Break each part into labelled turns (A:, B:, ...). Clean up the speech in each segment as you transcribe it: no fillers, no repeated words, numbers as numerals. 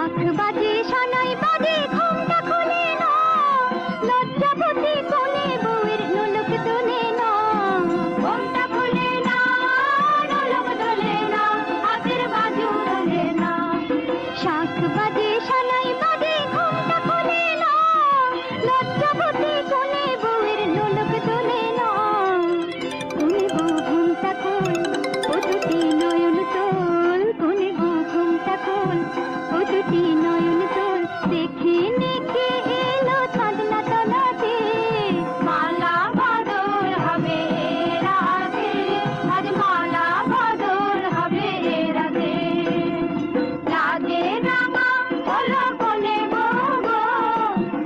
A: শাঁখ বাজে সানাই বাজে ঘুমটা খুলে না, লজ্জাবতী কোণে বউয়ের নোলক তোলে না, ঘুমটা খুলে না, নোলক তোলে না, হাতের বাজু তোলে না। শাঁখ বাজে সানাই বাজে ঘুমটা খুলে না, লজ্জাবতী কোণে বউয়ের নোলক তোলে না। কোণে বউ ঘুমটা খোল, ও দুটি নয়ন তোল, কোণে বউ ঘুমটা খোল, ও দুটি নয়ন তোল। দেখে নেকে এলো চাঁদনা তলাতে, মালা বদল হবে রাতে, আজ মালা বদল হবে রাতে। রাজে রামা হলো কোণে বউ গো,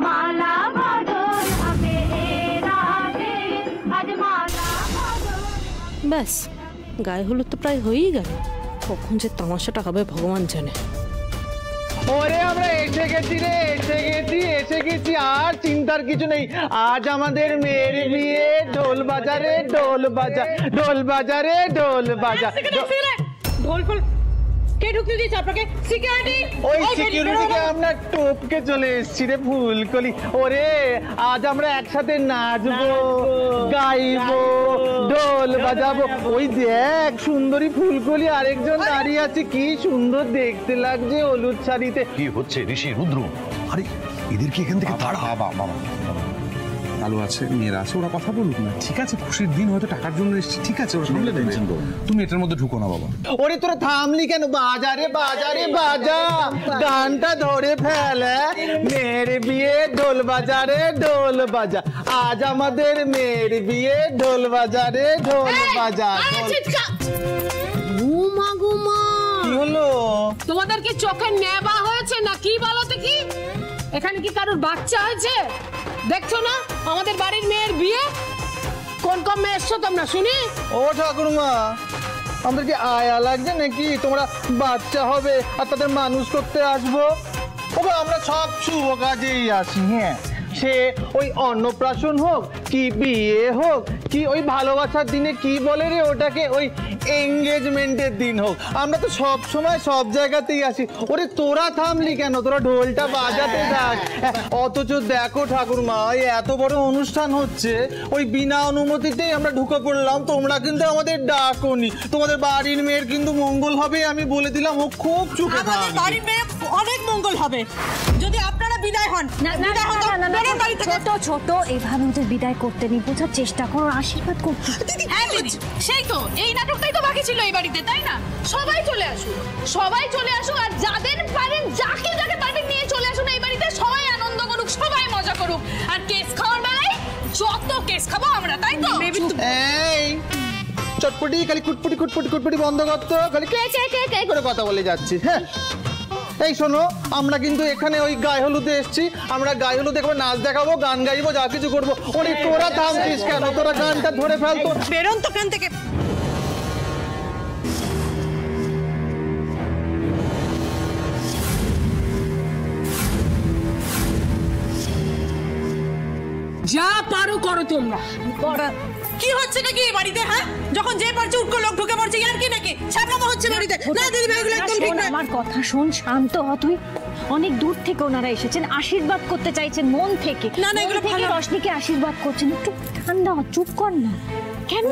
A: মালা বদল হবে রাতে, আজ মালা বদল।
B: ব্যাস, গায়ে হলুদ তো প্রায় হয়েই গেল। কখন যে তামাশাটা হবে ভগবান জানে।
C: ওরে আমরা এসে গেছি রে, এসে গেছি আর চিন্তার কিছু নেই। আজ আমাদের মেয়ের বিয়ে। ঢোল বাজারে ঢোল বাজা, ঢোল বাজারে ঢোল বাজা।
B: ঢোল ফোল কে ঢুকতে দিয়েছে আপনাকে? সিকিউরিটি।
C: ওই সিকিউরিটিকে আমরা টপকে চলে এসেছি রে ফুলকলি। ওরে আজ আমরা একসাথে নাচবো, গাইবো, ঢোল বাজাবো। ওই দেখ সুন্দরী ফুলকলি আরেকজন দাঁড়িয়ে আছে, কি সুন্দর দেখতে লাগছে হলুদ শাড়িতে।
D: কি হচ্ছে ঋষি রুদ্র? আরে এদের কি এখান থেকে তাড়া? বাবা
E: আলো আছে, মেয়েরা আছে, ওরা কথা বলুক না। ঠিক আছে, খুশির দিন, হয়তো টাকার জন্য এসেছি, ঠিক আছে, ওরা সামলে দেবে। তুমি এটার মধ্যে ঢুকো না বাবা।
C: ওরে তোরা থামলি কেন? বাজারে বাজারে বাজা, গানটা ধরে ফেলে। মেয়ের বিয়ে ঢোল বাজারে ঢোল বাজা, আজ আমাদের মেয়ের বিয়ে। ঢোল বাজারে ঢোল বাজা।
B: ঘুমা ঘুমা।
C: কি হলো?
B: তোমাদের কি চোখে নেবা হয়েছে না কি বলতে? কি এখানে কি কারোর বাচ্চা হয়েছে? দেখছো না আমাদের বাড়ির মেয়ের বিয়ে? কোন কোন মেয়ে এসছো তোমরা শুনি?
C: ও ঠাকুরমা, আমাদের কি আয়া লাগছে নাকি তোমরা বাচ্চা হবে আর তাদের মানুষ করতে আসবো? ওগো আমরা সব শুভ কাজেই আসি। হ্যাঁ, সে ওই অন্নপ্রাশন হোক কি বিয়ে হোক কি ওই ভালোবাসার দিনে কি বলে রে ওটাকে, ওই এঙ্গেজমেন্টের দিন হোক, আমরা তো সব সময় সব জায়গাতেই আসি। ওরে তোরা থামলি কেন? তোরা ঢোলটা বাজাতে থাক। অথচ দেখো ঠাকুরমা, ওই এত বড় অনুষ্ঠান হচ্ছে, ওই বিনা অনুমতিতেই আমরা ঢুকে পড়লাম। তোমরা কিন্তু আমাদের ডাকোনি। তোমাদের বাড়ির মেয়ের কিন্তু মঙ্গল হবে, আমি বলে দিলাম। ও খুব চুপে থাক।
F: আমাদের বাড়ির মেয়ে অনেক মঙ্গল হবে যদি আপনারা বিদায় হন।
A: ছোট ছোট এইভাবে ওদের বিদায় করতে নেই, বোঝার চেষ্টা করো, আশীর্বাদ করতে।
B: সেই তো এই নাটকটাই তো বাকি ছিল এই বাড়িতে, তাই না? সবাই চলে আসুক, সবাই চলে আসুক, আর যাদের পারেন যাকে যাকে পারেন নিয়ে চলে আসুন এই বাড়িতে। সবাই আনন্দ করুক, সবাই মজা করুক, আর কেস খাওয়ার বেলায় যত কেস খাবো আমরা, তাই তো?
C: এই চটপটি খালি কুটপুটি কুটপুটি কুটপুটি বন্ধ করতো, খালি কে কে কে কে করে কথা বলে যাচ্ছি। হ্যাঁ, এই শোনো, আমরা কিন্তু এখানে ওই গায়ে হলুদে এসেছি। আমরা গায়ে হলুদে একবার নাচ দেখাবো, গান গাইবো, যা কিছু করবো। ওরে তোরা থামছিস কেন? তোরা গানটা ধরে ফেলতো।
F: বেরোন তো এখান থেকে।
B: যা পারো করো তোমরা।
F: কি হচ্ছে নাকি এই বাড়িতে? হ্যাঁ, যখন যে পারছে উটকো লোক ঢুকে পড়ছে, আর কি নাকি ছাপলামো হচ্ছে বাড়িতে? না দিদি ভাই, এগুলো একদম ঠিক না।
A: আমার কথা শোন, শান্ত হ তুই। অনেক দূর থেকে ওনারা এসেছেন, আশীর্বাদ করতে চাইছেন মন থেকে।
F: না না, এগুলো ভালো।
A: রশনিকে আশীর্বাদ করছেন, একটু ঠান্ডা হ, চুপ কর না। কেন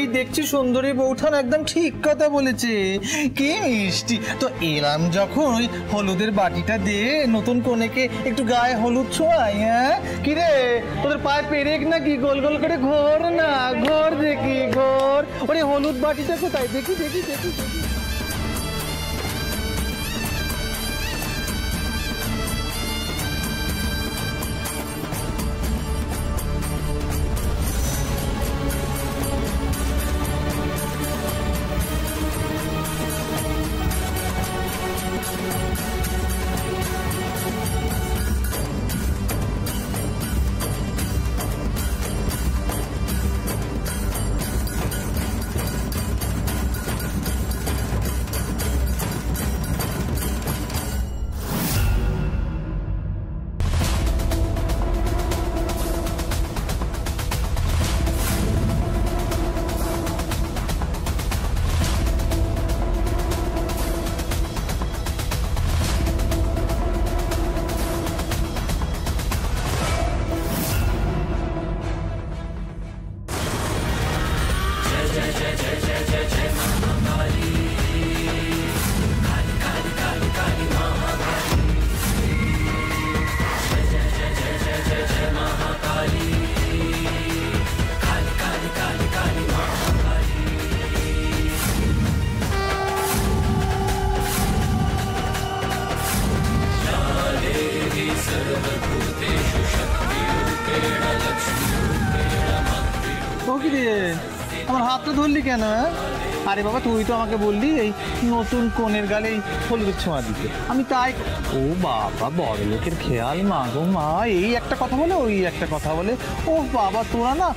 C: এই দেখছি সুন্দরী বৌঠান একদম ঠিক কথা বলেছে। কি মিষ্টি তো। এলাম যখন ওই হলুদের বাটিটা দে, নতুন কনেকে একটু গায়ে হলুদ ছোঁয়াই। হ্যাঁ কি রে, তোদের পায়ে পেরেক নাকি? গোল গোল করে ঘোর না, ঘোর দেখি, ঘোর। ওরে হলুদ বাটিটা কোথায়? দেখি দেখি দেখি দেখি। ও কি রে, আমার হাতটা ধরলি কেন? আরে বাবা, তুই তো আমাকে বললি এই নতুন কনের গালে এই হলুদের ছোঁয়া দিতে, আমি তাই। ও বাবা, বড় লোকের খেয়াল, মা গো মা, এই একটা কথা বলে ওই একটা কথা বলে। ও বাবা, তোরা না,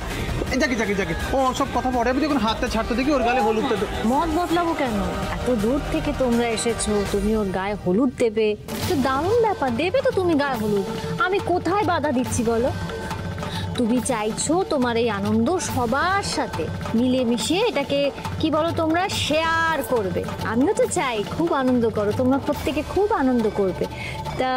C: যাকে যাকে যাকে ও সব কথা পরে, আমি যখন হাতটা ছাড়তে দেখি ওর গালে হলুদটা
A: মত বদলাবো কেন? এত দূর থেকে তোমরা এসেছো, তুমি ওর গায়ে হলুদ দেবে, তো দারুণ ব্যাপার, দেবে তো তুমি গায়ে হলুদ। আমি কোথায় বাধা দিচ্ছি বলো? তুমি চাইছো তোমার এই আনন্দ সবার সাথে মিলেমিশে এটাকে কি বলো তোমরা শেয়ার করবে। আমিও তো চাই খুব আনন্দ করো, তোমরা প্রত্যেকে খুব আনন্দ করবে। তা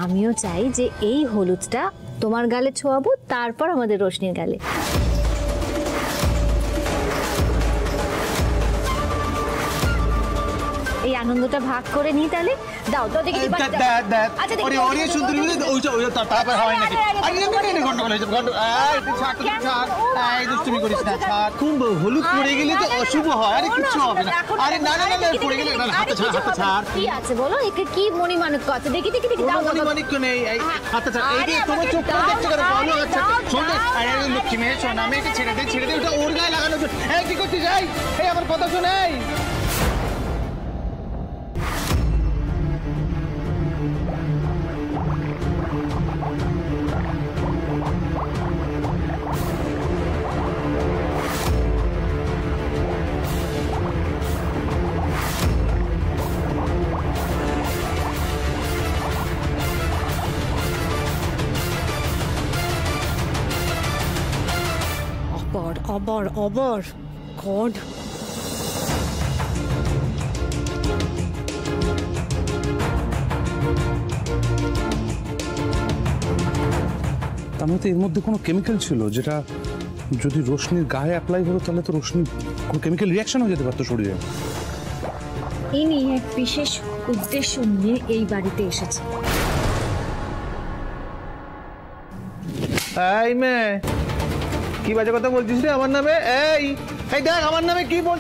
A: আমিও চাই যে এই হলুদটা তোমার গালে ছোঁয়াবো, তারপর আমাদের রোশনির গালে। এই আনন্দটা ভাগ করে নিই তাহলে। দাও তো দেখি।
C: খুব হলুদ পড়ে গেলে তো অশুভ হয়। আরে কিচ্ছু হবে না। আরে না না না, পড়ে গেলে হাতটা ছাড়।
A: কি আছে বলো, একে কি মণিমাণিক্য আছে? দেখি দেখি দেখি। দাও
C: মণিমাণিক্য নেই। হাতটা ছাড়। এই যে তোমার চোখ করে দেখছো কেন? ভালো আছে। শোন, আরে লক্ষ্মী মেয়ে, শোন, আমি একে ছেড়ে দে, ওটা ওর গায়ে লাগানো। এই কি করছিস? এই আমার কথা শোন। এই
F: আবার গড,
E: তার মধ্যে এর মধ্যে কোনো কেমিক্যাল ছিল যেটা যদি রোশনির গায়ে অ্যাপ্লাই হতো তাহলে তো রোশনি কোনো কেমিক্যাল রিয়াকশন হয়ে যেতে পারতো শরীরে।
A: ইনি এক বিশেষ উদ্দেশ্য নিয়ে এই বাড়িতে এসেছে।
C: এই মেয়ে, কি বাজে কথা বলছিস রে আমার নামে? এই দেখ আমার নামে কি বল।